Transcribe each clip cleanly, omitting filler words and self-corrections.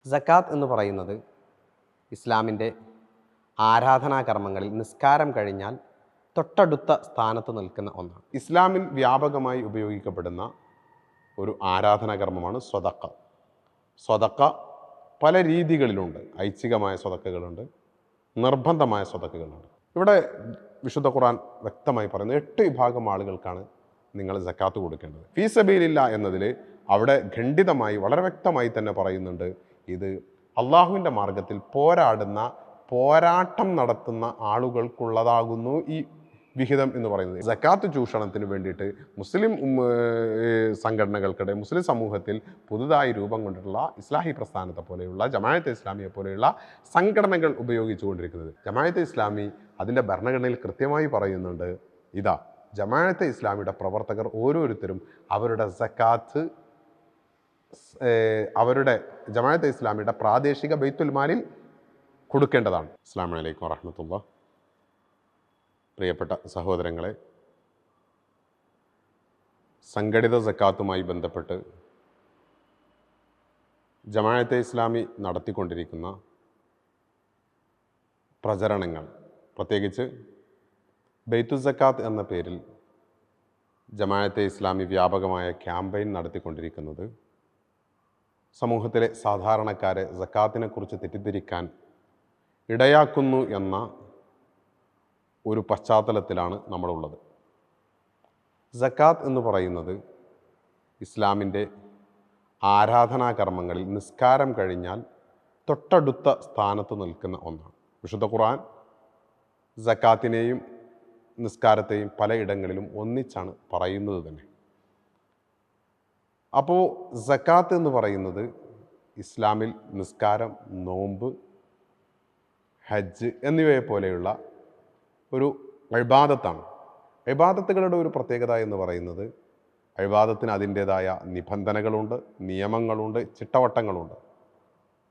സക്കാത്ത് എന്ന് പറയുന്നത് ഇസ്ലാമിൻ്റെ ആരാധനാകർമ്മങ്ങളിൽ നിസ്കാരം കഴിഞ്ഞാൽ തൊട്ടടുത്ത സ്ഥാനത്ത് നിൽക്കുന്ന ഒന്നാണ്. ഇസ്ലാമിൽ വ്യാപകമായി ഉപയോഗിക്കപ്പെടുന്ന ഒരു ആരാധനാകർമ്മമാണ് സ്വതക്ക. സ്വതക്ക പല രീതികളിലുണ്ട്. ഐച്ഛികമായ സ്വതക്കകളുണ്ട്, നിർബന്ധമായ സ്വതക്കകളുണ്ട്. ഇവിടെ വിശുദ്ധ ഖുർആൻ വ്യക്തമായി പറയുന്നത് 8 വിഭാഗം ആളുകൾക്കാണ് നിങ്ങൾ സക്കാത്ത് കൊടുക്കേണ്ടത്. ഫീ സബീലില്ല എന്നതിൽ അവിടെ ഖണ്ഡിതമായി വളരെ വ്യക്തമായി തന്നെ പറയുന്നുണ്ട്, ഇത് അള്ളാഹുവിൻ്റെ മാർഗത്തിൽ പോരാട്ടം നടത്തുന്ന ആളുകൾക്കുള്ളതാകുന്നു ഈ വിഹിതം എന്ന് പറയുന്നത്. സക്കാത്ത് ചൂഷണത്തിന് വേണ്ടിയിട്ട് മുസ്ലിം സംഘടനകൾക്കിടെ മുസ്ലിം സമൂഹത്തിൽ പുതുതായി രൂപം കൊണ്ടിട്ടുള്ള ഇസ്ലാഹി പ്രസ്ഥാനത്തെ പോലെയുള്ള ജമാഅത്തെ ഇസ്ലാമിയെ പോലെയുള്ള സംഘടനകൾ ഉപയോഗിച്ചുകൊണ്ടിരിക്കുന്നത്. ജമാഅത്തെ ഇസ്ലാമി അതിൻ്റെ ഭരണഘടനയിൽ കൃത്യമായി പറയുന്നുണ്ട്, ഇതാ ജമാഅത്തെ ഇസ്ലാമിയുടെ പ്രവർത്തകർ ഓരോരുത്തരും അവരുടെ സക്കാത്ത് അവരുടെ ജമാഅത്തെ ഇസ്ലാമിയുടെ പ്രാദേശിക ബൈത്തുൽ മാലിൽ കൊടുക്കേണ്ടതാണ്. അസ്സലാമു അലൈക്കും വറഹ്മത്തുള്ളാഹി. പ്രിയപ്പെട്ട സഹോദരങ്ങളെ, സംഘടിത സക്കാത്തുമായി ബന്ധപ്പെട്ട് ജമാഅത്തെ ഇസ്ലാമി നടത്തിക്കൊണ്ടിരിക്കുന്ന പ്രചരണങ്ങൾ, പ്രത്യേകിച്ച് ബൈത്തുൽ സക്കാത്ത് എന്ന പേരിൽ ജമാഅത്തെ ഇസ്ലാമി വ്യാപകമായ ക്യാമ്പയിൻ നടത്തിക്കൊണ്ടിരിക്കുന്നത് സമൂഹത്തിലെ സാധാരണക്കാരെ സക്കാത്തിനെക്കുറിച്ച് തെറ്റിദ്ധരിക്കാൻ ഇടയാക്കുന്നു എന്ന ഒരു പശ്ചാത്തലത്തിലാണ് നമ്മളുള്ളത്. സക്കാത്ത് എന്ന് പറയുന്നത് ഇസ്ലാമിൻ്റെ ആരാധനാകർമ്മങ്ങളിൽ നിസ്കാരം കഴിഞ്ഞാൽ തൊട്ടടുത്ത സ്ഥാനത്ത് നിൽക്കുന്ന ഒന്നാണ്. വിശുദ്ധ ഖുർആൻ സക്കാത്തിനെയും നിസ്കാരത്തെയും പലയിടങ്ങളിലും ഒന്നിച്ചാണ് പറയുന്നത് തന്നെ. അപ്പോൾ സക്കാത്ത് എന്ന് പറയുന്നത് ഇസ്ലാമിൽ നിസ്കാരം, നോമ്പ്, ഹജ്ജ് എന്നിവയെ പോലെയുള്ള ഒരു ഇബാദത്താണ്. ഇബാദത്തുകളുടെ ഒരു പ്രത്യേകത എന്ന് പറയുന്നത് ഇബാദത്തിന് അതിൻ്റേതായ നിബന്ധനകളുണ്ട്, നിയമങ്ങളുണ്ട്, ചിട്ടവട്ടങ്ങളുണ്ട്.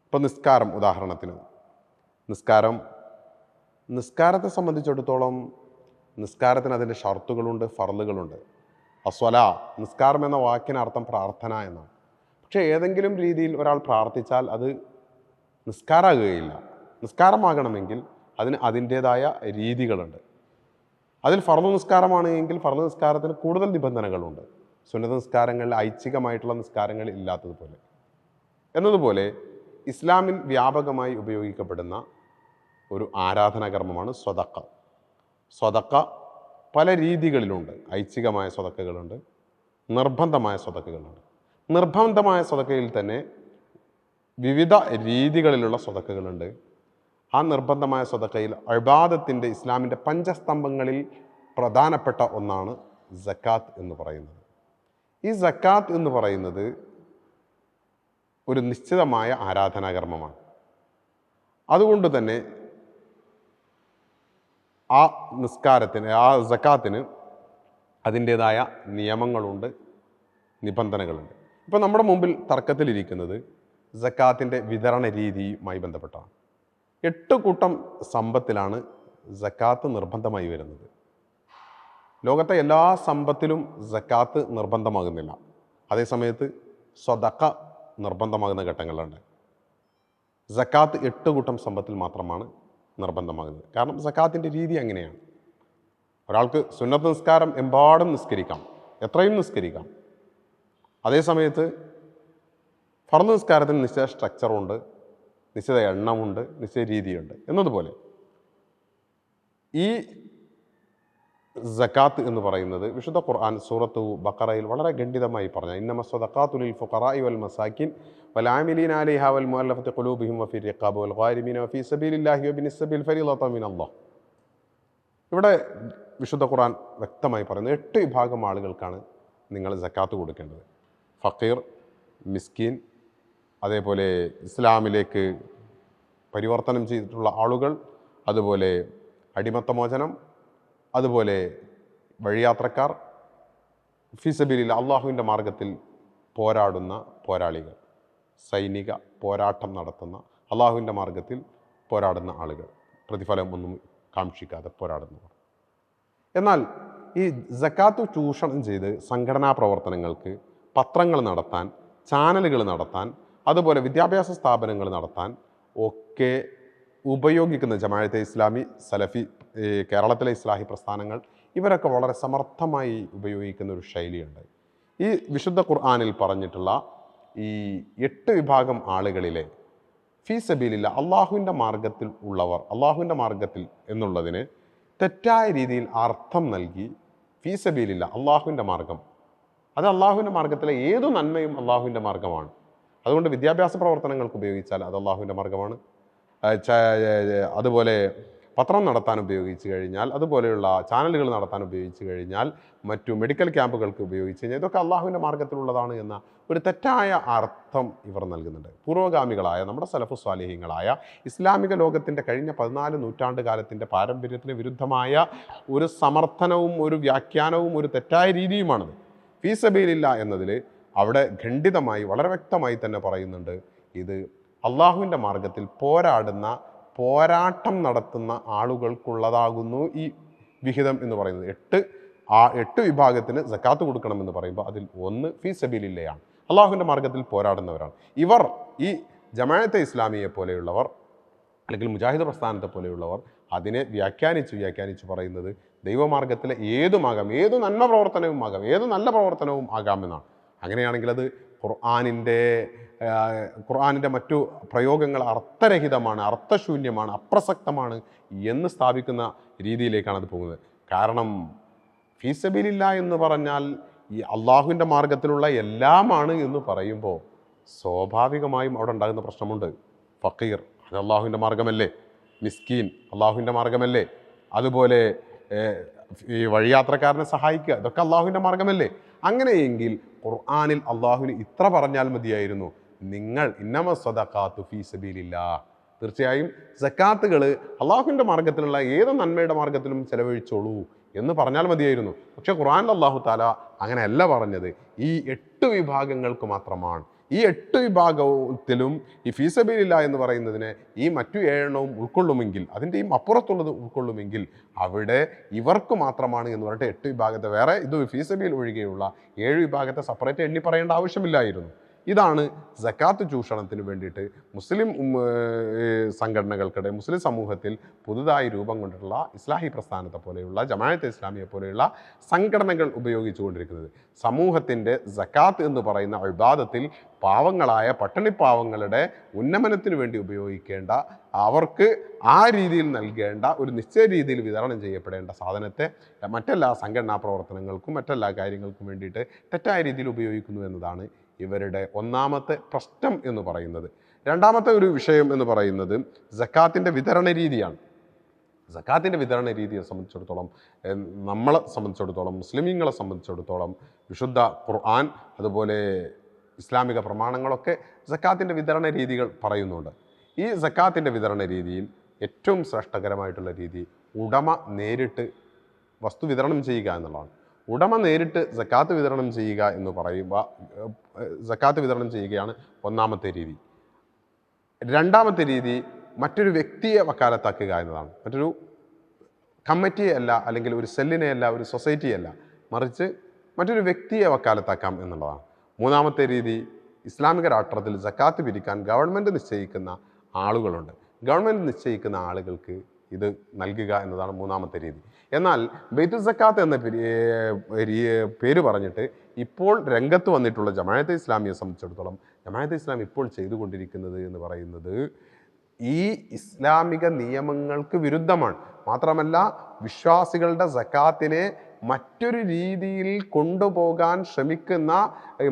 ഇപ്പോൾ നിസ്കാരം, ഉദാഹരണത്തിന് നിസ്കാരത്തെ സംബന്ധിച്ചിടത്തോളം നിസ്കാരത്തിന് അതിൻ്റെ ഷർത്തുകളുണ്ട്, ഫർളുകളുണ്ട്. അസ്വലാ, നിസ്കാരം എന്ന വാക്കിന് അർത്ഥം പ്രാർത്ഥന എന്നാണ്. പക്ഷേ ഏതെങ്കിലും രീതിയിൽ ഒരാൾ പ്രാർത്ഥിച്ചാൽ അത് നിസ്കാരമാകുകയില്ല. നിസ്കാരമാകണമെങ്കിൽ അതിന് അതിൻ്റേതായ രീതികളുണ്ട്. അതിൽ ഫർള് നിസ്കാരമാണെങ്കിൽ ഫർള് നിസ്കാരത്തിന് കൂടുതൽ നിബന്ധനകളുണ്ട്. സുന്നത്ത് നിസ്കാരങ്ങളിൽ ഐച്ഛികമായിട്ടുള്ള നിസ്കാരങ്ങൾ ഇല്ലാത്തതുപോലെ. എന്നതുപോലെ ഇസ്ലാമിൽ വ്യാപകമായി ഉപയോഗിക്കപ്പെടുന്ന ഒരു ആരാധനാകർമ്മമാണ് സ്വതക്ക. സ്വതക്ക പല രീതികളിലുണ്ട്. ഐച്ഛികമായ സ്വതക്കകളുണ്ട്, നിർബന്ധമായ സ്വതക്കകളുണ്ട്. നിർബന്ധമായ സ്വതക്കയിൽ തന്നെ വിവിധ രീതികളിലുള്ള സ്വതക്കകളുണ്ട്. ആ നിർബന്ധമായ സ്വതക്കയിൽ ഇബാദത്തിൻ്റെ ഇസ്ലാമിൻ്റെ പഞ്ചസ്തംഭങ്ങളിൽ പ്രധാനപ്പെട്ട ഒന്നാണ് സക്കാത്ത് എന്ന് പറയുന്നത്. ഈ സക്കാത്ത് എന്ന് പറയുന്നത് ഒരു നിശ്ചിതമായ ആരാധനാകർമ്മമാണ്. അതുകൊണ്ട് തന്നെ ആ സക്കാത്തിന് അതിൻ്റേതായ നിയമങ്ങളുണ്ട്, നിബന്ധനകളുണ്ട്. ഇപ്പോൾ നമ്മുടെ മുമ്പിൽ തർക്കത്തിലിരിക്കുന്നത് സക്കാത്തിൻ്റെ വിതരണ രീതിയുമായി ബന്ധപ്പെട്ടാണ്. 8 കൂട്ടം സമ്പത്തിലാണ് സക്കാത്ത് നിർബന്ധമായി വരുന്നത്. ലോകത്തെ എല്ലാ സമ്പത്തിലും സക്കാത്ത് നിർബന്ധമാകുന്നില്ല. അതേസമയത്ത് സ്വതക്ക നിർബന്ധമാകുന്ന ഘട്ടങ്ങളുണ്ട്. സക്കാത്ത് 8 കൂട്ടം സമ്പത്തിൽ മാത്രമാണ് നിർബന്ധമാകുന്നത്. കാരണം സക്കാത്തിൻ്റെ രീതി അങ്ങനെയാണ്. ഒരാൾക്ക് സുന്നത്ത് നിസ്കാരം എമ്പാടും നിസ്കരിക്കാം, എത്രയും നിസ്കരിക്കാം. അതേസമയത്ത് ഫർള് നിസ്കാരത്തിന് നിശ്ചിത സ്ട്രക്ചറുണ്ട്, നിശ്ചിത എണ്ണമുണ്ട്, നിശ്ചിത രീതിയുണ്ട്. എന്നതുപോലെ ഈ സക്കാത്ത് എന്ന് പറയുന്നത് വിശുദ്ധ ഖുർആൻ സൂറത്തു ബഖറയിൽ വളരെ ഖണ്ഡിതമായി പറഞ്ഞ ഇന്നമ സ്വദഖാതു ലിൽ ഫുഖറാഇ വൽ മസാകിൻ വൽ ആമിലീന അലൈഹാ വൽ മുഅല്ലഫത്തി ഖുലൂബിഹിം വഫി റിഖാബി വൽ ഗാരിമീന വഫി സബീലില്ലാഹി വബിനിസ് സബീൽ ഫരീളതൻ മിനല്ലാഹ്. ഇവിടെ വിശുദ്ധ ഖുർആൻ വ്യക്തമായി പറയുന്നത് 8 വിഭാഗം ആളുകൾക്കാണ് നിങ്ങൾ സക്കാത്ത് കൊടുക്കേണ്ടത്. ഫഖീർ, മിസ്കീൻ, അതേപോലെ ഇസ്ലാമിലേക്ക് പരിവർത്തനം ചെയ്തിട്ടുള്ള ആളുകൾ, അതുപോലെ അടിമത്തമോചനം, അതുപോലെ വഴിയാത്രക്കാർ, ഫീ സബീലില്ലാ അള്ളാഹുവിൻ്റെ മാർഗത്തിൽ പോരാടുന്ന പോരാളികൾ, സൈനിക പോരാട്ടം നടത്തുന്ന അള്ളാഹുവിൻ്റെ മാർഗത്തിൽ പോരാടുന്ന ആളുകൾ, പ്രതിഫലം ഒന്നും കാക്ഷിക്കാതെ പോരാടുന്നവർ. എന്നാൽ ഈ സക്കാത്ത് ചൂഷണം ചെയ്ത് സംഘടനാ പ്രവർത്തനങ്ങൾക്ക്, പത്രങ്ങൾ നടത്താൻ, ചാനലുകൾ നടത്താൻ, അതുപോലെ വിദ്യാഭ്യാസ സ്ഥാപനങ്ങൾ നടത്താൻ ഒക്കെ ഉപയോഗിക്കുന്ന ജമാഅത്തെ ഇസ്ലാമി, സലഫി, കേരളത്തിലെ ഇസ്ലാഹി പ്രസ്ഥാനങ്ങൾ ഇവരൊക്കെ വളരെ സമർത്ഥമായി ഉപയോഗിക്കുന്ന ഒരു ശൈലിയുണ്ട്. ഈ വിശുദ്ധ ഖുർആനിൽ പറഞ്ഞിട്ടുള്ള ഈ 8 വിഭാഗം ആളുകളിലെ ഫീ സബീലില്ല, അള്ളാഹുവിൻ്റെ മാർഗത്തിൽ ഉള്ളവർ, അള്ളാഹുവിൻ്റെ മാർഗത്തിൽ എന്നുള്ളതിന് തെറ്റായ രീതിയിൽ അർത്ഥം നൽകി ഫീ സബീലില്ല, അള്ളാഹുവിൻ്റെ മാർഗം, അത് അള്ളാഹുവിൻ്റെ മാർഗത്തിലെ ഏതു നന്മയും അള്ളാഹുവിൻ്റെ മാർഗമാണ്. അതുകൊണ്ട് വിദ്യാഭ്യാസ പ്രവർത്തനങ്ങൾക്ക് ഉപയോഗിച്ചാൽ അത് അള്ളാഹുവിൻ്റെ മാർഗമാണ്. അതുപോലെ പത്രം നടത്താൻ ഉപയോഗിച്ച് കഴിഞ്ഞാൽ, അതുപോലെയുള്ള ചാനലുകൾ നടത്താൻ ഉപയോഗിച്ച് കഴിഞ്ഞാൽ, മറ്റു മെഡിക്കൽ ക്യാമ്പുകൾക്ക് ഉപയോഗിച്ച് കഴിഞ്ഞാൽ ഇതൊക്കെ അള്ളാഹുവിൻ്റെ മാർഗത്തിലുള്ളതാണ് എന്ന ഒരു തെറ്റായ അർത്ഥം ഇവർ നൽകുന്നുണ്ട്. പൂർവ്വഗാമികളായ നമ്മുടെ സലഫു സ്വാലിഹീങ്ങളായ ഇസ്ലാമിക ലോകത്തിൻ്റെ കഴിഞ്ഞ 14 നൂറ്റാണ്ട് കാലത്തിൻ്റെ പാരമ്പര്യത്തിന് വിരുദ്ധമായ ഒരു സമർത്ഥനവും ഒരു വ്യാഖ്യാനവും ഒരു തെറ്റായ രീതിയുമാണത്. ഫീ സബീലില്ല എന്നതിൽ അവിടെ ഖണ്ഡിതമായി വളരെ വ്യക്തമായി തന്നെ പറയുന്നുണ്ട്, ഇത് അള്ളാഹുവിൻ്റെ മാർഗത്തിൽ പോരാട്ടം നടത്തുന്ന ആളുകൾക്കുള്ളതാകുന്നു ഈ വിഹിതം എന്ന് പറയുന്നത്. 8 വിഭാഗത്തിന് സക്കാത്ത് കൊടുക്കണമെന്ന് പറയുമ്പോൾ അതിൽ ഒന്ന് ഫീ സബീലില്ലയാണ്, അള്ളാഹുവിൻ്റെ മാർഗത്തിൽ പോരാടുന്നവരാണ്. ഇവർ ഈ ജമാഅത്തെ ഇസ്ലാമിയെ പോലെയുള്ളവർ അല്ലെങ്കിൽ മുജാഹിദ് പ്രസ്ഥാനത്തെ പോലെയുള്ളവർ അതിനെ വ്യാഖ്യാനിച്ച് പറയുന്നത് ദൈവമാർഗത്തിലെ ഏതുമാകാം, ഏതു നന്മ പ്രവർത്തനവും ആകാം, ഏതു നല്ല പ്രവർത്തനവും ആകാമെന്നാണ്. അങ്ങനെയാണെങ്കിൽ അത് ഖുർആനിൻ്റെ മറ്റു പ്രയോഗങ്ങൾ അർത്ഥരഹിതമാണ്, അർത്ഥശൂന്യമാണ്, അപ്രസക്തമാണ് എന്ന് സ്ഥാപിക്കുന്ന രീതിയിലേക്കാണ് അത് പോകുന്നത്. കാരണം ഫീ സബീലില്ല എന്ന് പറഞ്ഞാൽ ഈ അള്ളാഹുവിൻ്റെ മാർഗത്തിലുള്ള എല്ലാമാണ് എന്ന് പറയുമ്പോൾ സ്വാഭാവികമായും അവിടെ ഉണ്ടാകുന്ന പ്രശ്നമുണ്ട്. ഫക്കീർ അത് അള്ളാഹുവിൻ്റെ മാർഗമല്ലേ, മിസ്കീൻ അള്ളാഹുവിൻ്റെ മാർഗമല്ലേ, അതുപോലെ ഈ വഴിയാത്രക്കാരനെ സഹായിക്കുക ഇതൊക്കെ അള്ളാഹുവിൻ്റെ മാർഗമല്ലേ. അങ്ങനെയെങ്കിൽ ഖുർആനിൽ അള്ളാഹുവിന് ഇത്ര പറഞ്ഞാൽ മതിയായിരുന്നു, നിങ്ങൾ ഇന്നമ സ്വദഖാത്തു ഫീ സബീലില്ലാ, തീർച്ചയായും സക്കാത്തുകൾ അള്ളാഹുവിൻ്റെ മാർഗത്തിലുള്ള ഏത് നന്മയുടെ മാർഗത്തിലും ചെലവഴിച്ചോളൂ എന്ന് പറഞ്ഞാൽ മതിയായിരുന്നു. പക്ഷേ ഖുർആനിൽ അള്ളാഹു താല അങ്ങനെയല്ല പറഞ്ഞത്, ഈ 8 വിഭാഗങ്ങൾക്ക് മാത്രമാണ്. ഈ 8 വിഭാഗത്തിലും ഈ ഫീ സബീലില്ല എന്ന് പറയുന്നതിനെ ഈ മറ്റു 7 ഉൾക്കൊള്ളുമെങ്കിൽ, അതിൻ്റെയും അപ്പുറത്തുള്ളത് ഉൾക്കൊള്ളുമെങ്കിൽ അവിടെ ഇവർക്ക് മാത്രമാണ് എന്ന് പറഞ്ഞിട്ട് 8 വിഭാഗത്തെ വേറെ, ഇത് ഫീ സബീൽ ഒഴികെയുള്ള 7 വിഭാഗത്തെ സെപ്പറേറ്റ് എണ്ണി പറയേണ്ട ആവശ്യമില്ലായിരുന്നു. ഇതാണ് സക്കാത്ത് ചൂഷണത്തിന് വേണ്ടിയിട്ട് മുസ്ലിം സംഘടനകൾക്കിടെ മുസ്ലിം സമൂഹത്തിൽ പുതുതായി രൂപം കൊണ്ടിട്ടുള്ള ഇസ്ലാഹി പ്രസ്ഥാനത്തെ പോലെയുള്ള ജമാഅത്തെ ഇസ്ലാമിയെ പോലെയുള്ള സംഘടനകൾ ഉപയോഗിച്ചുകൊണ്ടിരിക്കുന്നത്. സമൂഹത്തിൻ്റെ സക്കാത്ത് എന്ന് പറയുന്ന ഇബാദത്തിൽ പാവങ്ങളായ പട്ടിണിപ്പാവങ്ങളുടെ ഉന്നമനത്തിന് വേണ്ടി ഉപയോഗിക്കേണ്ട, അവർക്ക് ആ രീതിയിൽ നൽകേണ്ട, ഒരു നിശ്ചയ രീതിയിൽ വിതരണം ചെയ്യപ്പെടേണ്ട സാധനത്തെ മറ്റെല്ലാ സംഘടനാ പ്രവർത്തനങ്ങൾക്കും മറ്റെല്ലാ കാര്യങ്ങൾക്കും വേണ്ടിയിട്ട് തെറ്റായ രീതിയിൽ ഉപയോഗിക്കുന്നു എന്നതാണ് ഇവരുടെ ഒന്നാമത്തെ പ്രശ്നം എന്ന് പറയുന്നത്. രണ്ടാമത്തെ ഒരു വിഷയം എന്ന് പറയുന്നത് സക്കാത്തിൻ്റെ വിതരണ രീതിയാണ്. സക്കാത്തിൻ്റെ വിതരണ രീതിയെ സംബന്ധിച്ചിടത്തോളം, നമ്മളെ സംബന്ധിച്ചിടത്തോളം, മുസ്ലിമീങ്ങളെ സംബന്ധിച്ചിടത്തോളം വിശുദ്ധ ഖുർആൻ അതുപോലെ ഇസ്ലാമിക പ്രമാണങ്ങളൊക്കെ സക്കാത്തിൻ്റെ വിതരണ രീതികൾ പറയുന്നുണ്ട്. ഈ സക്കാത്തിൻ്റെ വിതരണ രീതിയിൽ ഏറ്റവും ശ്രേഷ്ഠകരമായിട്ടുള്ള രീതി ഉടമ നേരിട്ട് വസ്തു വിതരണം ചെയ്യുക എന്നുള്ളതാണ്. ഉടമ നേരിട്ട് സക്കാത്ത് വിതരണം ചെയ്യുക എന്ന് പറയുമ്പോൾ സക്കാത്ത് വിതരണം ചെയ്യുകയാണ് ഒന്നാമത്തെ രീതി. രണ്ടാമത്തെ രീതി മറ്റൊരു വ്യക്തിയെ വക്കാലത്താക്കുക എന്നതാണ്. മറ്റൊരു കമ്മിറ്റിയെ അല്ല, അല്ലെങ്കിൽ ഒരു സെല്ലിനെ അല്ല, ഒരു സൊസൈറ്റിയെ അല്ല, മറിച്ച് മറ്റൊരു വ്യക്തിയെ വക്കാലത്താക്കാം എന്നുള്ളതാണ്. മൂന്നാമത്തെ രീതി ഇസ്ലാമിക രാഷ്ട്രത്തിൽ സക്കാത്ത് പിരിക്കാൻ ഗവൺമെൻറ് നിശ്ചയിക്കുന്ന ആളുകളുണ്ട്. ഗവൺമെൻറ് നിശ്ചയിക്കുന്ന ആളുകൾക്ക് ഇത് നൽകുക എന്നതാണ് മൂന്നാമത്തെ രീതി. എന്നാൽ ബൈത്തുൽ സക്കാത്ത് എന്ന പേര് പറഞ്ഞിട്ട് ഇപ്പോൾ രംഗത്ത് വന്നിട്ടുള്ള ജമാഅത്തെ ഇസ്ലാമിയെ സംബന്ധിച്ചിടത്തോളം ജമാഅത്തെ ഇസ്ലാം ഇപ്പോൾ ചെയ്തുകൊണ്ടിരിക്കുന്നത് എന്ന് പറയുന്നത് ഈ ഇസ്ലാമിക നിയമങ്ങൾക്ക് വിരുദ്ധമാണ്. മാത്രമല്ല വിശ്വാസികളുടെ സക്കാത്തിനെ മറ്റൊരു രീതിയിൽ കൊണ്ടുപോകാൻ ശ്രമിക്കുന്ന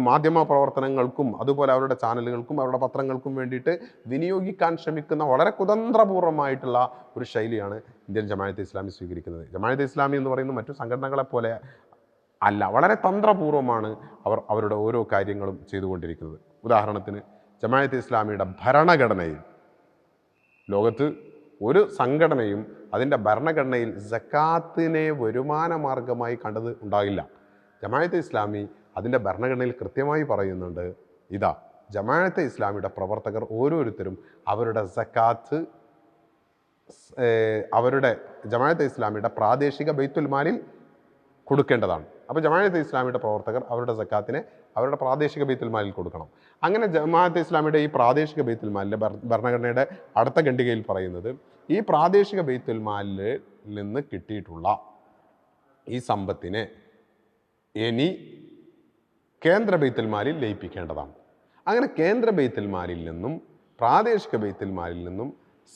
മാധ്യമ പ്രവർത്തനങ്ങൾക്കും അതുപോലെ അവരുടെ ചാനലുകൾക്കും അവരുടെ പത്രങ്ങൾക്കും വേണ്ടിയിട്ട് വിനിയോഗിക്കാൻ ശ്രമിക്കുന്ന വളരെ കുതന്ത്രപൂർവ്വമായിട്ടുള്ള ഒരു ശൈലിയാണ് ഇന്ത്യൻ ജമാഅത്തെ ഇസ്ലാമി സ്വീകരിക്കുന്നത്. ജമാഅത്തെ ഇസ്ലാമി എന്ന് പറയുന്നത് മറ്റു സംഘടനകളെപ്പോലെ അല്ല, വളരെ തന്ത്രപൂർവ്വമാണ് അവരുടെ ഓരോ കാര്യങ്ങളും ചെയ്തുകൊണ്ടിരിക്കുന്നത്. ഉദാഹരണത്തിന് ജമാഅത്തെ ഇസ്ലാമിയുടെ ഭരണഘടനയിൽ ലോകത്ത് ഒരു സംഘടനയും അതിൻ്റെ ഭരണഘടനയിൽ സക്കാത്തിനെ വരുമാന മാർഗമായി കണ്ടത് ഉണ്ടാകില്ല. ജമാഅത്തെ ഇസ്ലാമി അതിൻ്റെ ഭരണഘടനയിൽ കൃത്യമായി പറയുന്നുണ്ട്, ഇതാ ജമാഅത്തെ ഇസ്ലാമിയുടെ പ്രവർത്തകർ ഓരോരുത്തരും അവരുടെ സക്കാത്ത് അവരുടെ ജമാഅത്തെ ഇസ്ലാമിയുടെ പ്രാദേശിക ബൈത്തുൽ മാലിൽ കൊടുക്കേണ്ടതാണ്. അപ്പോൾ ജമാഅത്തെ ഇസ്ലാമിയുടെ പ്രവർത്തകർ അവരുടെ സക്കാത്തിനെ അവരുടെ പ്രാദേശിക ബൈത്തുൽ മാലിൽ കൊടുക്കണം. അങ്ങനെ ജമാഅത്തെ ഇസ്ലാമിയുടെ ഈ പ്രാദേശിക ബൈത്തുൽ മാലിലെ ഭരണഘടനയുടെ അടുത്ത ഖണ്ഡികയിൽ പറയുന്നത്, ഈ പ്രാദേശിക ബൈത്തുൽ മാലിൽ നിന്ന് കിട്ടിയിട്ടുള്ള ഈ സമ്പത്തിനെ ഇനി കേന്ദ്ര ബൈത്തുൽ മാലിൽ ലയിപ്പിക്കേണ്ടതാണ്. അങ്ങനെ കേന്ദ്ര ബൈത്തുൽ മാലിൽ നിന്നും പ്രാദേശിക ബൈത്തുൽ മാലിൽ നിന്നും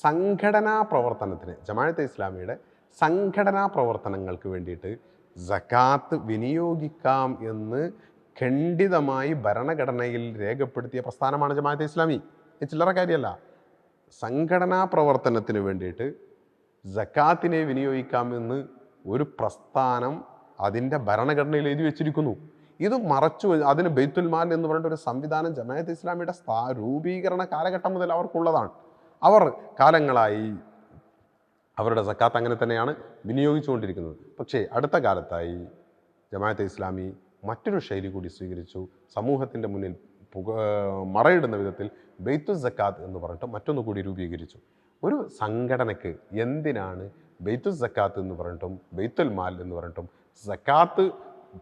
സംഘടനാ പ്രവർത്തനത്തിന്, ജമാഅത്തെ ഇസ്ലാമിയുടെ സംഘടനാ പ്രവർത്തനങ്ങൾക്ക് വേണ്ടിയിട്ട് സകാത്ത് വിനിയോഗിക്കാം എന്ന് ഖണ്ഡിതമായി ഭരണഘടനയിൽ രേഖപ്പെടുത്തിയ പ്രസ്ഥാനമാണ് ജമാഅത്തെ ഇസ്ലാമി. ഇത് ചില്ലറ കാര്യമല്ല. സംഘടനാ പ്രവർത്തനത്തിന് വേണ്ടിയിട്ട് സകാത്തിനെ വിനിയോഗിക്കാമെന്ന് ഒരു പ്രസ്ഥാനം അതിൻ്റെ ഭരണഘടനയിൽ എഴുതി വെച്ചിരിക്കുന്നു. ഇത് മറച്ചു, അതിന് ബൈത്തുൽ മാൽ എന്ന് പറഞ്ഞിട്ട് ഒരു സംവിധാനം ജമാഅത്തെ ഇസ്ലാമിയുടെ രൂപീകരണ കാലഘട്ടം മുതൽ അവർക്കുള്ളതാണ്. അവർ കാലങ്ങളായി അവരുടെ സക്കാത്ത് അങ്ങനെ തന്നെയാണ് വിനിയോഗിച്ചുകൊണ്ടിരിക്കുന്നത്. പക്ഷേ അടുത്ത കാലത്തായി ജമാഅത്തെ ഇസ്ലാമി മറ്റൊരു ശൈലി കൂടി സ്വീകരിച്ചു. സമൂഹത്തിൻ്റെ മുന്നിൽ മറയിടുന്ന വിധത്തിൽ ബൈത്തുൽ സക്കാത്ത് എന്ന് പറഞ്ഞിട്ട് മറ്റൊന്നു കൂടി രൂപീകരിച്ചു. ഒരു സംഘടനയ്ക്ക് എന്തിനാണ് ബൈത്തുൽ സക്കാത്ത് എന്ന് പറഞ്ഞിട്ടും ബൈത്തുൽ മാൽ എന്ന് പറഞ്ഞിട്ടും സക്കാത്ത്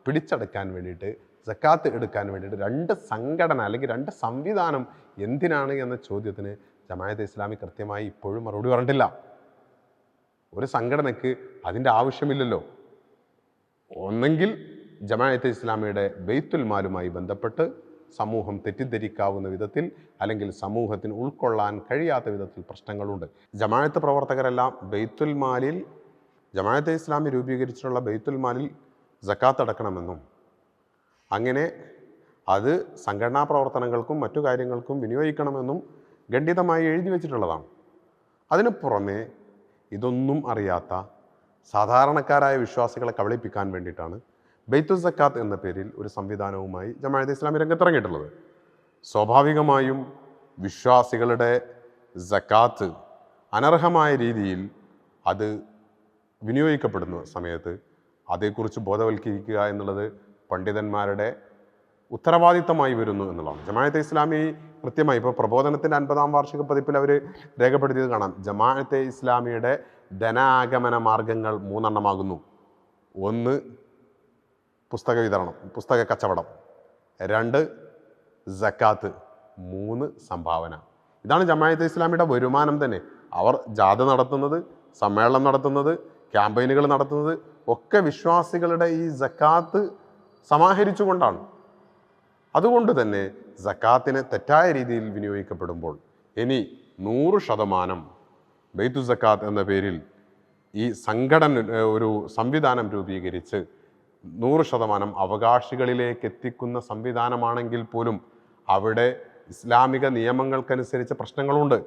പിടിച്ചെടുക്കാൻ വേണ്ടിയിട്ട്, സക്കാത്ത് എടുക്കാൻ വേണ്ടിയിട്ട് രണ്ട് സംഘടന അല്ലെങ്കിൽ രണ്ട് സംവിധാനം എന്തിനാണ് എന്ന ചോദ്യത്തിന് ജമാഅത്തെ ഇസ്ലാമി കൃത്യമായി ഇപ്പോഴും മറുപടി പറഞ്ഞിട്ടില്ല. ഒരു സംഘടനയ്ക്ക് അതിൻ്റെ ആവശ്യമില്ലല്ലോ. ഒന്നെങ്കിൽ ജമാഅത്തെ ഇസ്ലാമിയുടെ ബൈത്തുൽ മാലുമായി ബന്ധപ്പെട്ട് സമൂഹം തെറ്റിദ്ധരിക്കാവുന്ന വിധത്തിൽ അല്ലെങ്കിൽ സമൂഹത്തിന് ഉൾക്കൊള്ളാൻ കഴിയാത്ത വിധത്തിൽ പ്രശ്നങ്ങളുണ്ട്. ജമാഅത്ത് പ്രവർത്തകരെല്ലാം ബൈത്തുൽ മാലിൽ, ജമാഅത്തെ ഇസ്ലാമി രൂപീകരിച്ചിട്ടുള്ള ബൈത്തുൽ മാലിൽ സക്കാത്ത് അടക്കണമെന്നും അങ്ങനെ അത് സംഘടനാ പ്രവർത്തനങ്ങൾക്കും മറ്റു കാര്യങ്ങൾക്കും വിനിയോഗിക്കണമെന്നും ഖണ്ഡിതമായി എഴുതി വച്ചിട്ടുള്ളതാണ്. അതിനു പുറമെ ഇതൊന്നും അറിയാത്ത സാധാരണക്കാരായ വിശ്വാസികളെ കബളിപ്പിക്കാൻ വേണ്ടിയിട്ടാണ് ബൈത്തുൽ സക്കാത്ത് എന്ന പേരിൽ ഒരു സംവിധാനവുമായി ജമാഅത്തെ ഇസ്ലാമി രംഗത്തിറങ്ങിയിട്ടുള്ളത്. സ്വാഭാവികമായും വിശ്വാസികളുടെ സക്കാത്ത് അനർഹമായ രീതിയിൽ അത് വിനിയോഗിക്കപ്പെടുന്ന സമയത്ത് അതേക്കുറിച്ച് ബോധവൽക്കരിക്കുക എന്നുള്ളത് പണ്ഡിതന്മാരുടെ ഉത്തരവാദിത്തമായി വരുന്നു എന്നുള്ളതാണ്. ജമാഅത്തെ ഇസ്ലാമി കൃത്യമായി ഇപ്പോൾ പ്രബോധനത്തിൻ്റെ 50-ാം വാർഷിക പതിപ്പിൽ അവർ രേഖപ്പെടുത്തിയത് കാണാം. ജമാഅത്തെ ഇസ്ലാമിയുടെ ധനാഗമന മാർഗങ്ങൾ 3 എണ്ണമാകുന്നു. 1 പുസ്തക വിതരണം, പുസ്തക കച്ചവടം. 2 സക്കാത്ത്. 3 സംഭാവന. ഇതാണ് ജമാഅത്തെ ഇസ്ലാമിയുടെ വരുമാനം തന്നെ. അവർ ജാഥ നടത്തുന്നത്, സമ്മേളനം നടത്തുന്നത്, ക്യാമ്പയിനുകൾ നടത്തുന്നത് ഒക്കെ വിശ്വാസികളുടെ ഈ സക്കാത്ത് സമാഹരിച്ചുകൊണ്ടാണ്. അതുകൊണ്ട് തന്നെ സക്കാത്തിനെ തെറ്റായ രീതിയിൽ വിനിയോഗിക്കപ്പെടുമ്പോൾ ഇനി 100% ബൈത്തുൽ സക്കാത്ത് എന്ന പേരിൽ ഈ സംഘടന ഒരു സംവിധാനം രൂപീകരിച്ച് 100% അവകാശികളിലേക്ക് എത്തിക്കുന്ന സംവിധാനമാണെങ്കിൽ പോലും അവിടെ ഇസ്ലാമിക നിയമങ്ങൾക്കനുസരിച്ച് പ്രശ്നങ്ങളുണ്ട്.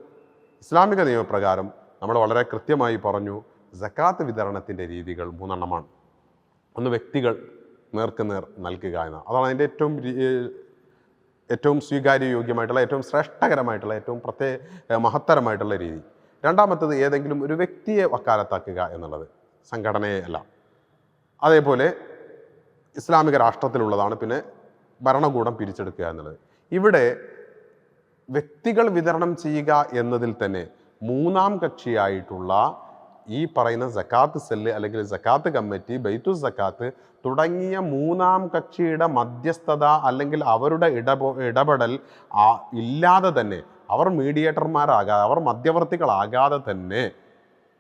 ഇസ്ലാമിക നിയമപ്രകാരം നമ്മൾ വളരെ കൃത്യമായി പറഞ്ഞു, സക്കാത്ത് വിതരണത്തിൻ്റെ രീതികൾ 3 എണ്ണമാണ്. 1 വ്യക്തികൾ നേർക്കുനേർ നൽകുക എന്ന, അതാണ് അതിൻ്റെ ഏറ്റവും സ്വീകാര്യയോഗ്യമായിട്ടുള്ള, ഏറ്റവും ശ്രേഷ്ഠകരമായിട്ടുള്ള, ഏറ്റവും മഹത്തരമായിട്ടുള്ള രീതി. രണ്ടാമത്തത് ഏതെങ്കിലും ഒരു വ്യക്തിയെ വക്കാലത്താക്കുക എന്നുള്ളത്, സംഘടനയെ അല്ല. അതേപോലെ ഇസ്ലാമിക രാഷ്ട്രത്തിലുള്ളതാണ് പിന്നെ ഭരണകൂടം പിരിച്ചെടുക്കുക എന്നുള്ളത്. ഇവിടെ വ്യക്തികൾ വിതരണം ചെയ്യുക എന്നതിൽ തന്നെ 3ാം കക്ഷിയായിട്ടുള്ള ഈ പറയുന്ന സക്കാത്ത് സെല്ല് അല്ലെങ്കിൽ സക്കാത്ത് കമ്മിറ്റി, ബൈത്തുൽ സക്കാത്ത് തുടങ്ങിയ 3ാം കക്ഷിയുടെ മധ്യസ്ഥത അല്ലെങ്കിൽ അവരുടെ ഇടപെടൽ ഇല്ലാതെ തന്നെ, അവർ മീഡിയേറ്റർമാരാകാതെ, അവർ മധ്യവർത്തികളാകാതെ തന്നെ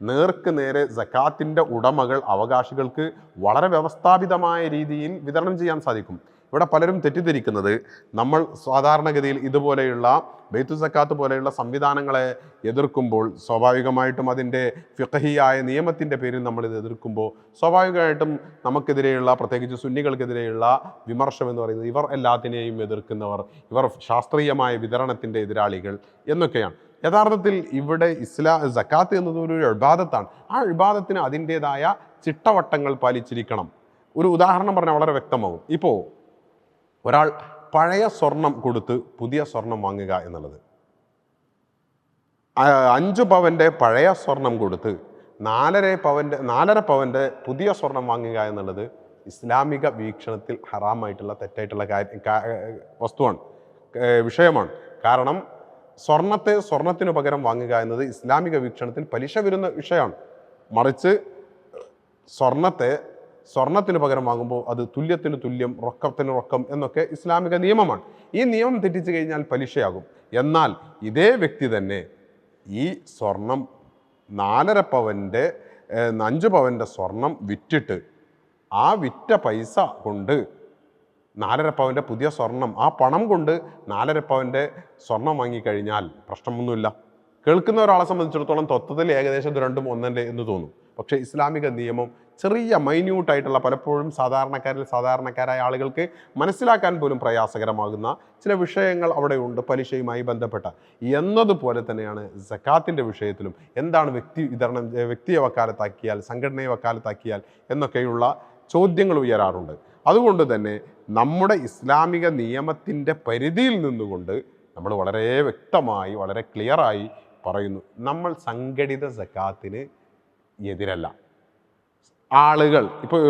നേർക്ക് നേരെ സക്കാത്തിൻ്റെ ഉടമകൾ അവകാശികൾക്ക് വളരെ വ്യവസ്ഥാപിതമായ രീതിയിൽ വിതരണം ചെയ്യാൻ സാധിക്കും. ഇവിടെ പലരും തെറ്റിദ്ധരിക്കുന്നത്, നമ്മൾ സാധാരണഗതിയിൽ ഇതുപോലെയുള്ള ബൈത്തുൽ സക്കാത്ത് പോലെയുള്ള സംവിധാനങ്ങളെ എതിർക്കുമ്പോൾ സ്വാഭാവികമായിട്ടും അതിൻ്റെ ഫിഖഹിയായ നിയമത്തിൻ്റെ പേരിൽ നമ്മളിത് എതിർക്കുമ്പോൾ സ്വാഭാവികമായിട്ടും നമുക്കെതിരെയുള്ള, പ്രത്യേകിച്ച് സുന്നികൾക്കെതിരെയുള്ള വിമർശനം എന്ന് പറയുന്നത് ഇവർ എല്ലാത്തിനെയും എതിർക്കുന്നവർ, ഇവർ ശാസ്ത്രീയമായ വിതരണത്തിൻ്റെ എതിരാളികൾ എന്നൊക്കെയാണ്. യഥാർത്ഥത്തിൽ ഇവിടെ സക്കാത്ത് എന്നത് ഒരു ഇബാദത്താണ്. ആ ഇബാദത്തിന് അതിൻ്റേതായ ചിട്ടവട്ടങ്ങൾ പാലിച്ചിരിക്കണം. ഒരു ഉദാഹരണം പറഞ്ഞാൽ വളരെ വ്യക്തമാവും. ഇപ്പോൾ ഒരാൾ പഴയ സ്വർണം കൊടുത്ത് പുതിയ സ്വർണം വാങ്ങുക എന്നുള്ളത്, 5 പവൻ്റെ പഴയ സ്വർണം കൊടുത്ത് 4.5 പവൻ്റെ പുതിയ സ്വർണം വാങ്ങുക എന്നുള്ളത് ഇസ്ലാമിക വീക്ഷണത്തിൽ ഹറാമായിട്ടുള്ള, തെറ്റായിട്ടുള്ള വസ്തുവാണ്, വിഷയമാണ്. കാരണം സ്വർണത്തിന് പകരം വാങ്ങുക എന്നത് ഇസ്ലാമിക വീക്ഷണത്തിൽ പലിശ വരുന്ന വിഷയമാണ്. മറിച്ച് സ്വർണത്തെ സ്വർണത്തിന് പകരം വാങ്ങുമ്പോൾ അത് തുല്യത്തിന് തുല്യം, റൊക്കത്തിന് റൊക്കം എന്നൊക്കെ ഇസ്ലാമിക നിയമമാണ്. ഈ നിയമം തെറ്റിച്ചു കഴിഞ്ഞാൽ പലിശയാകും. എന്നാൽ ഇതേ വ്യക്തി തന്നെ ഈ സ്വർണം 4.5 പവൻ്റെ 5 പവൻ്റെ സ്വർണം വിറ്റിട്ട് ആ വിറ്റ പൈസ കൊണ്ട് 4.5 പവൻ്റെ പുതിയ സ്വർണം, ആ പണം കൊണ്ട് 4.5 പവൻ്റെ സ്വർണം വാങ്ങിക്കഴിഞ്ഞാൽ പ്രശ്നമൊന്നുമില്ല. കേൾക്കുന്ന ഒരാളെ സംബന്ധിച്ചിടത്തോളം തൊത്തത്തിൽ ഏകദേശം ഇത് രണ്ടും ഒന്നല്ലേ എന്ന് തോന്നും. പക്ഷേ ഇസ്ലാമിക നിയമം ചെറിയ മൈന്യൂട്ടായിട്ടുള്ള, പലപ്പോഴും സാധാരണക്കാരായ ആളുകൾക്ക് മനസ്സിലാക്കാൻ പോലും പ്രയാസകരമാകുന്ന ചില വിഷയങ്ങൾ അവിടെയുണ്ട് പലിശയുമായി ബന്ധപ്പെട്ട. എന്നതുപോലെ തന്നെയാണ് സക്കാത്തിൻ്റെ വിഷയത്തിലും. എന്താണ് വ്യക്തിയെ വക്കാലത്താക്കിയാൽ, സംഘടനയെ വക്കാലത്താക്കിയാൽ എന്നൊക്കെയുള്ള ചോദ്യങ്ങൾ ഉയരാറുണ്ട്. അതുകൊണ്ട് തന്നെ നമ്മുടെ ഇസ്ലാമിക നിയമത്തിൻ്റെ പരിധിയിൽ നിന്നുകൊണ്ട് നമ്മൾ വളരെ വ്യക്തമായി, വളരെ ക്ലിയറായി പറയുന്നു, നമ്മൾ സംഘടിത സക്കാത്തിന് എതിരല്ല. ആളുകൾ ഇപ്പോൾ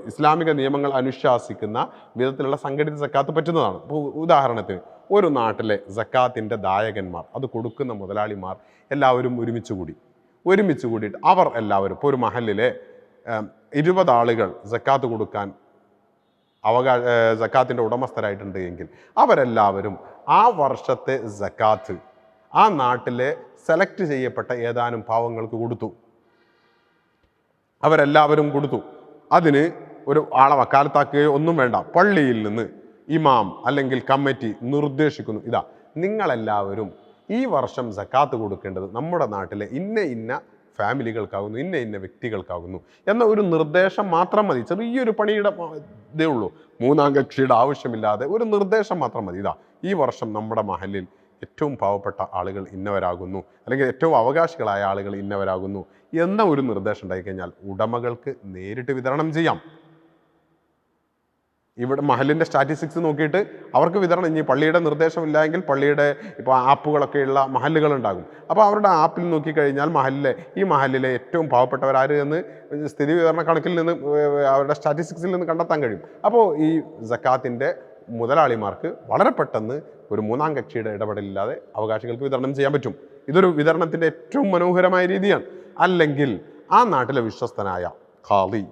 ഇസ്ലാമിക നിയമങ്ങൾ അനുശാസിക്കുന്ന വിധത്തിലുള്ള സംഘടിത സക്കാത്ത് പറ്റുന്നതാണ്. ഇപ്പോൾ ഉദാഹരണത്തിന് ഒരു നാട്ടിലെ സക്കാത്തിൻ്റെ ദായകന്മാർ, അത് കൊടുക്കുന്ന മുതലാളിമാർ എല്ലാവരും ഒരുമിച്ച് കൂടിയിട്ട് അവർ എല്ലാവരും, ഇപ്പോൾ ഒരു മഹലിലെ 20 ആളുകൾ സക്കാത്ത് കൊടുക്കാൻ സക്കാത്തിൻ്റെ ഉടമസ്ഥരായിട്ടുണ്ട് എങ്കിൽ അവരെല്ലാവരും ആ വർഷത്തെ സക്കാത്ത് ആ നാട്ടിലെ സെലക്ട് ചെയ്യപ്പെട്ട ഏതാനും പാവങ്ങൾക്ക് കൊടുത്തു. അവരെല്ലാവരും കൊടുത്തു. അതിന് ഒരു ആളെ വക്കാലത്താക്കുകയോ ഒന്നും വേണ്ട. പള്ളിയിൽ നിന്ന് ഇമാം അല്ലെങ്കിൽ കമ്മിറ്റി നിർദ്ദേശിക്കുന്നു, ഇതാ നിങ്ങളെല്ലാവരും ഈ വർഷം സക്കാത്ത് കൊടുക്കേണ്ടത് നമ്മുടെ നാട്ടിലെ ഇന്ന ഫാമിലികൾക്കാകുന്നു, ഇന്ന വ്യക്തികൾക്കാകുന്നു എന്ന ഒരു നിർദ്ദേശം മാത്രം മതി. ചെറിയൊരു പണിയുടെ ഇതേ ഉള്ളൂ, 3-ാം കക്ഷിയുടെ ആവശ്യമില്ലാതെ ഒരു നിർദ്ദേശം മാത്രം മതി. ഇതാ ഈ വർഷം നമ്മുടെ മഹലിൽ ഏറ്റവും പാവപ്പെട്ട ആളുകൾ ഇന്നവരാകുന്നു, അല്ലെങ്കിൽ ഏറ്റവും അവകാശികളായ ആളുകൾ ഇന്നവരാകുന്നു എന്ന ഒരു നിർദ്ദേശം ഉണ്ടായിക്കഴിഞ്ഞാൽ ഉടമകൾക്ക് നേരിട്ട് വിതരണം ചെയ്യാം. ഇവിടെ മഹലിൻ്റെ സ്റ്റാറ്റിസ്റ്റിക്സ് നോക്കിയിട്ട് അവർക്ക് വിതരണം. ഇനി പള്ളിയുടെ നിർദ്ദേശമില്ല എങ്കിൽ പള്ളിയുടെ ഇപ്പോൾ ആപ്പുകളൊക്കെയുള്ള മഹലുകളുണ്ടാകും. അപ്പോൾ അവരുടെ ആപ്പിൽ നോക്കിക്കഴിഞ്ഞാൽ ഈ മഹലിലെ ഏറ്റവും പാവപ്പെട്ടവരാര് എന്ന് സ്ഥിതി വിവരണ കണക്കിൽ നിന്ന്, അവരുടെ സ്റ്റാറ്റിസ്റ്റിക്സിൽ നിന്ന് കണ്ടെത്താൻ കഴിയും. അപ്പോൾ ഈ സക്കാത്തിൻ്റെ മുതലാളിമാർക്ക് വളരെ പെട്ടെന്ന് ഒരു 3-ാം കക്ഷിയുടെ ഇടപെടലില്ലാതെ അവകാശികൾക്ക് വിതരണം ചെയ്യാൻ പറ്റും. ഇതൊരു വിതരണത്തിൻ്റെ ഏറ്റവും മനോഹരമായ രീതിയാണ്. അല്ലെങ്കിൽ ആ നാട്ടിലെ വിശ്വസ്തനായ ഖാദി,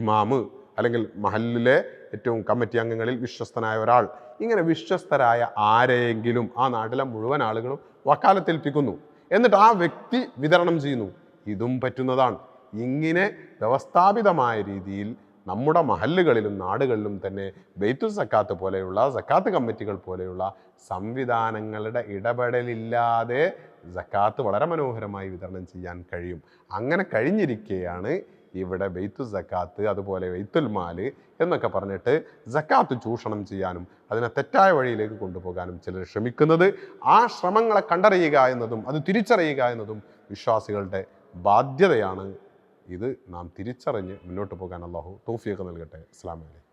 ഇമാമ്, അല്ലെങ്കിൽ മഹലിലെ ഏറ്റവും കമ്മിറ്റി അംഗങ്ങളിൽ വിശ്വസ്തനായ ഒരാൾ, ഇങ്ങനെ വിശ്വസ്തരായ ആരെയെങ്കിലും ആ നാട്ടിലെ മുഴുവൻ ആളുകളും വക്കാലത്തേൽപ്പിക്കുന്നു. എന്നിട്ട് ആ വ്യക്തി വിതരണം ചെയ്യുന്നു. ഇതും പറ്റുന്നതാണ്. ഇങ്ങനെ വ്യവസ്ഥാപിതമായ രീതിയിൽ നമ്മുടെ മഹല്ലുകളിലും നാടുകളിലും തന്നെ ബൈത്തുൽ സക്കാത്ത് പോലെയുള്ള സക്കാത്ത് കമ്മിറ്റികൾ പോലെയുള്ള സംവിധാനങ്ങളുടെ ഇടപെടലില്ലാതെ സക്കാത്ത് വളരെ മനോഹരമായി വിതരണം ചെയ്യാൻ കഴിയും. അങ്ങനെ കഴിഞ്ഞിരിക്കെയാണ് ഇവിടെ ബൈത്തുൽ സക്കാത്ത്, അതുപോലെ ബൈത്തുൽ മാല് എന്നൊക്കെ പറഞ്ഞിട്ട് സക്കാത്ത് ചൂഷണം ചെയ്യാനും അതിനെ തെറ്റായ വഴിയിലേക്ക് കൊണ്ടുപോകാനും ചിലർ ശ്രമിക്കുന്നത്. ആ ശ്രമങ്ങളെ കണ്ടറിയുക എന്നതും അത് തിരിച്ചറിയുക എന്നതും വിശ്വാസികളുടെ ബാധ്യതയാണ്. ഇത് നാം തിരിച്ചറിഞ്ഞ് മുന്നോട്ട് പോകാൻ അല്ലാഹു തൗഫീഖ് നൽകട്ടെ. അസ്സലാമു അലൈക്കും.